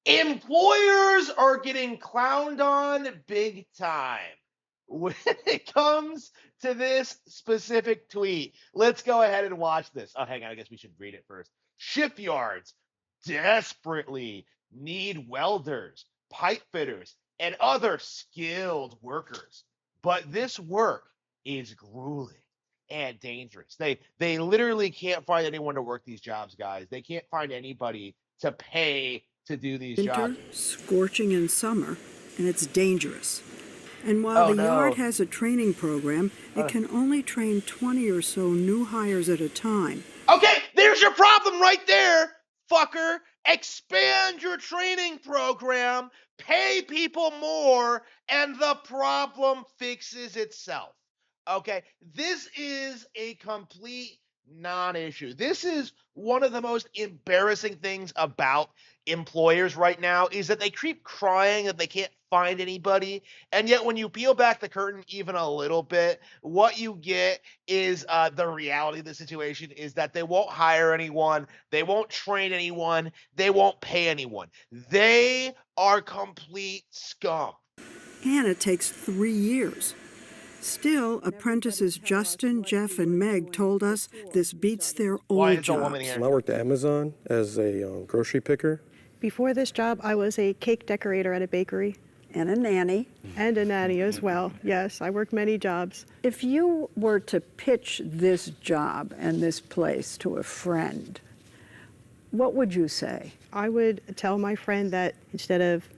Employers are getting clowned on big time when it comes to this specific tweet. Let's go ahead and watch this. Oh, hang on. I guess we should read it first. Shipyards desperately need welders, pipe fitters, and other skilled workers. But this work is grueling and dangerous. They literally can't find anyone to work these jobs, guys. They can't find anybody to pay to do these Winter, jobs. scorching in summer, and it's dangerous. And while Oh the yard no. has a training program, it can only train 20 or so new hires at a time. Okay, there's your problem right there, fucker. Expand your training program, pay people more, and the problem fixes itself. Okay, this is a complete non-issue. This is one of the most embarrassing things about employers right now is that they keep crying that they can't find anybody, and yet when you peel back the curtain even a little bit, what you get is the reality of the situation is that they won't hire anyone, they won't train anyone, they won't pay anyone. They are complete scum. And it takes 3 years. Still, apprentices Justin, Jeff, and Meg told us this beats their Why old is the woman jobs. here? I worked at Amazon as a grocery picker. Before this job, I was a cake decorator at a bakery. And a nanny. And a nanny as well. Yes, I worked many jobs. If you were to pitch this job and this place to a friend, what would you say? I would tell my friend that instead of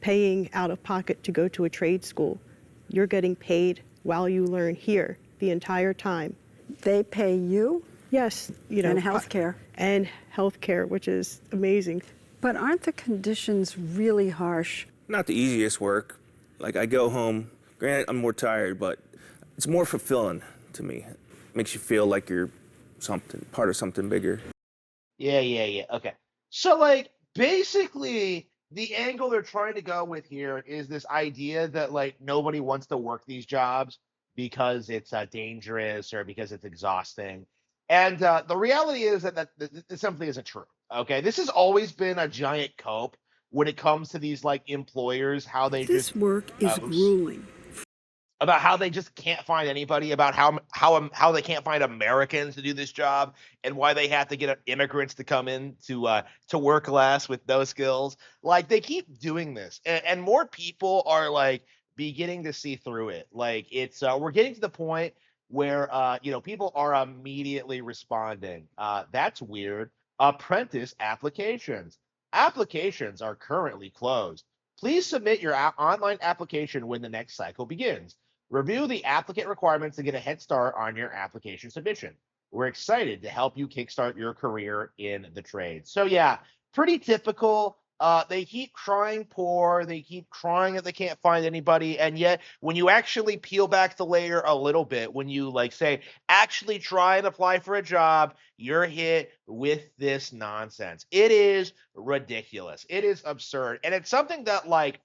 paying out of pocket to go to a trade school, you're getting paid while you learn here the entire time. They pay you? Yes, you know. And health care. And health care, which is amazing. But aren't the conditions really harsh? Not the easiest work. Like, I go home, granted I'm more tired, but it's more fulfilling to me. It makes you feel like you're part of something bigger. Yeah. Okay. So, like, basically, the angle they're trying to go with here is this idea that, like, nobody wants to work these jobs because it's dangerous or because it's exhausting. And the reality is that this simply isn't true. Okay. This has always been a giant cope when it comes to these, like, employers, how they This just work is grueling. about how they just can't find anybody, about how they can't find Americans to do this job, and why they have to get immigrants to come in to work less with no skills. Like, they keep doing this, and more people are like beginning to see through it. Like, it's we're getting to the point where people are immediately responding. That's weird. Apprentice applications. Applications are currently closed. Please submit your online application when the next cycle begins. Review the applicant requirements to get a head start on your application submission. We're excited to help you kickstart your career in the trade. So yeah, pretty typical. They keep crying poor. They keep crying that they can't find anybody. And yet, when you actually peel back the layer a little bit, when you like say, actually try and apply for a job, you're hit with this nonsense. It is ridiculous. It is absurd. And it's something that like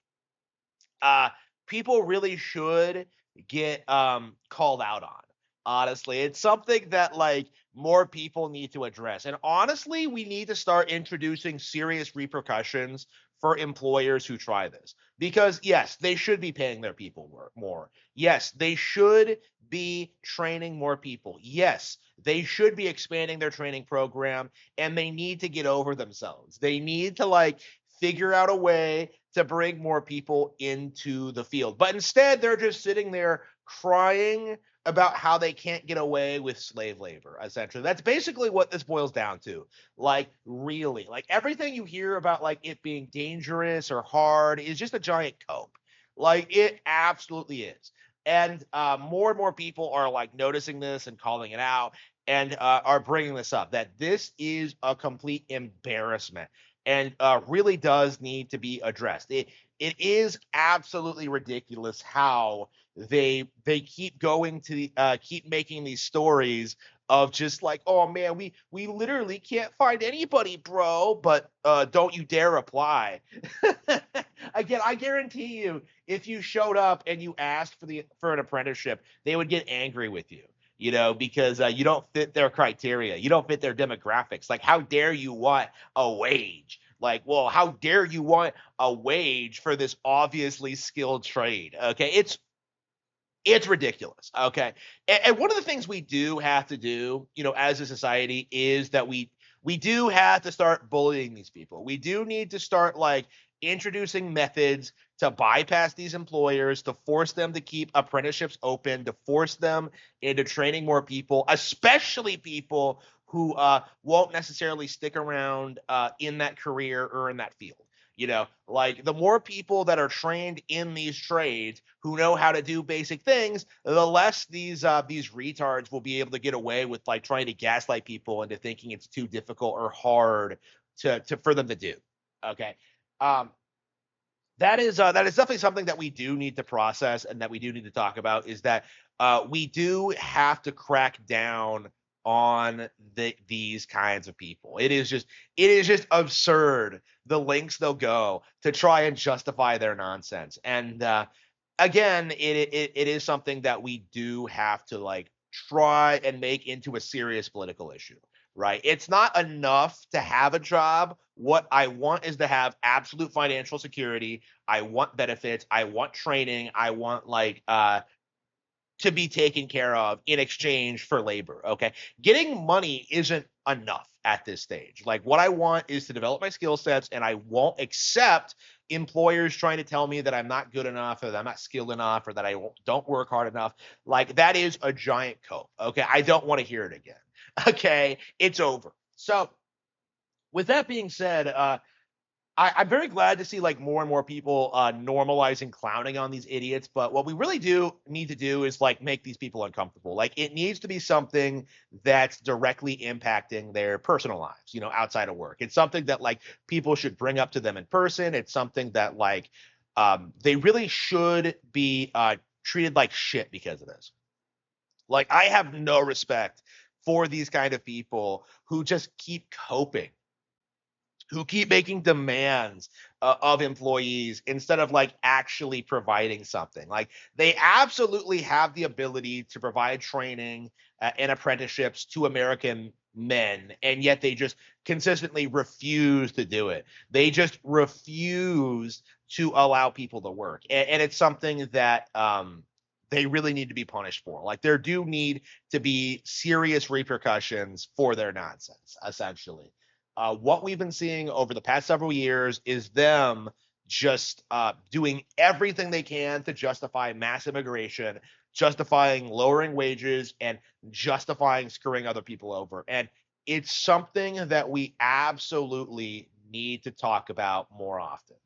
people really should get called out on. Honestly, it's something that like more people need to address. And honestly, we need to start introducing serious repercussions for employers who try this. Because yes, they should be paying their people more. Yes, they should be training more people. Yes, they should be expanding their training program, and they need to get over themselves. They need to like figure out a way to bring more people into the field. But instead, they're just sitting there crying about how they can't get away with slave labor, essentially. That's basically what this boils down to. Like, really, like everything you hear about like it being dangerous or hard is just a giant cope. Like, it absolutely is. And more and more people are like noticing this and calling it out and are bringing this up, that this is a complete embarrassment and really does need to be addressed. It is absolutely ridiculous how they keep going to keep making these stories of just like, oh man, we literally can't find anybody, bro, but don't you dare apply. Again, I guarantee you, if you showed up and you asked for an apprenticeship, they would get angry with you. Because you don't fit their criteria. You don't fit their demographics. Like, how dare you want a wage Like, well, how dare you want a wage for this obviously skilled trade? Okay, it's ridiculous. Okay, and one of the things we do have to do, as a society, is that we do have to start bullying these people. We do need to start like introducing methods to bypass these employers, to force them to keep apprenticeships open, to force them into training more people, especially people who won't necessarily stick around in that career or in that field. Like the more people that are trained in these trades who know how to do basic things, the less these retards will be able to get away with like trying to gaslight people into thinking it's too difficult or hard to for them to do. Okay. Um, that is definitely something that we do need to process and that we do need to talk about, is that we do have to crack down on these kinds of people. It is just absurd the lengths they'll go to try and justify their nonsense. And again, it is something that we do have to like try and make into a serious political issue, right? It's not enough to have a job. What I want is to have absolute financial security. I want benefits. I want training. I want like to be taken care of in exchange for labor. Okay. Getting money isn't enough at this stage. Like, what I want is to develop my skill sets, and I won't accept employers trying to tell me that I'm not good enough, or that I'm not skilled enough, or that I don't work hard enough. Like, that is a giant cope. Okay. I don't want to hear it again. Okay. It's over. So, with that being said, I'm very glad to see like more and more people normalizing clowning on these idiots. But what we really do need to do is like make these people uncomfortable. Like, it needs to be something that's directly impacting their personal lives, outside of work. It's something that like people should bring up to them in person. It's something that like they really should be treated like shit because of this. Like, I have no respect for these kind of people who just keep coping, who keep making demands of employees instead of like actually providing something. Like, they absolutely have the ability to provide training and apprenticeships to American men, and yet they just consistently refuse to do it. They just refuse to allow people to work, and it's something that they really need to be punished for. Like, there do need to be serious repercussions for their nonsense, essentially. What we've been seeing over the past several years is them just doing everything they can to justify mass immigration, justifying lowering wages, and justifying screwing other people over. And it's something that we absolutely need to talk about more often.